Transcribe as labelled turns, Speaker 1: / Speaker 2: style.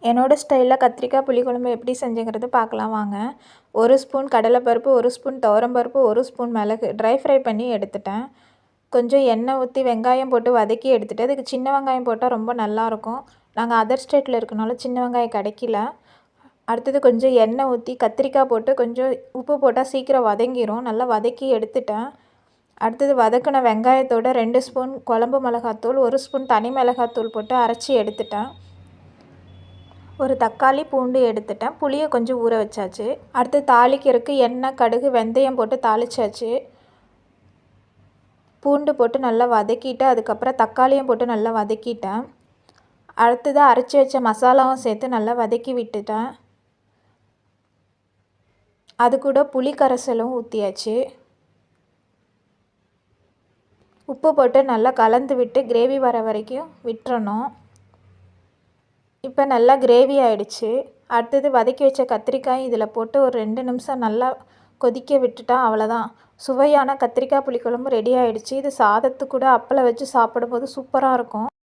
Speaker 1: என்னோடய ஸ்டைலில் கத்திரிக்காய் புளிக்குழம்பு எப்படி செஞ்சுங்கிறது பார்க்கலாம் வாங்க. 1 ஸ்பூன் கடலைப்பருப்பு, 1 ஸ்பூன் துவரம்பருப்பு, 1 ஸ்பூன் மிளகு ட்ரை ஃப்ரை பண்ணி எடுத்துட்டேன். கொஞ்சம் எண்ணெய் ஊற்றி வெங்காயம் போட்டு வதக்கி எடுத்துகிட்டு அதுக்கு சின்ன வெங்காயம் போட்டால் ரொம்ப நல்லாயிருக்கும். நாங்கள் அதர் ஸ்டேட்டில் இருக்கனால சின்ன வெங்காயம் கிடைக்கல. அடுத்தது கொஞ்சம் எண்ணெய் ஊற்றி கத்திரிக்காய் போட்டு கொஞ்சம் உப்பு போட்டால் சீக்கிரம் வதங்கிடும். நல்லா வதக்கி எடுத்துட்டேன். அடுத்தது வதக்கின வெங்காயத்தோடு 2 ஸ்பூன் குழம்பு மிளகாத்தூள், 1 ஸ்பூன் தனி மிளகாத்தூள் போட்டு அரைச்சி எடுத்துட்டேன். ஒரு தக்காளி, பூண்டு எடுத்துட்டேன். புளியை கொஞ்சம் ஊற வச்சாச்சு. அடுத்து தாளிக்கிறதுக்கு எண்ணெய், கடுகு, வெந்தயம் போட்டு தாளிச்சாச்சு. பூண்டு போட்டு நல்லா வதக்கிட்டு அதுக்கப்புறம் தக்காளியும் போட்டு நல்லா வதக்கிட்டேன். அடுத்தது அரைச்சி வச்ச மசாலாவும் சேர்த்து நல்லா வதக்கி விட்டுட்டேன். அது கூட புளி கரைசலும் ஊற்றியாச்சு. உப்பு போட்டு நல்லா கலந்து விட்டு கிரேவி வர வரைக்கும் விட்டுறணும். இப்போ நல்லா கிரேவி ஆகிடுச்சு. அடுத்தது வதக்கி வச்ச கத்திரிக்காய் இதில் போட்டு ஒரு 2 நிமிஷம் நல்லா கொதிக்க விட்டுட்டா அவ்வளோதான். சுவையான கத்திரிக்காய் புளிக்குழம்பு ரெடி ஆகிடுச்சு. இது சாதத்து கூட அப்பளம் வச்சு சாப்பிடும்போது சூப்பராக இருக்கும்.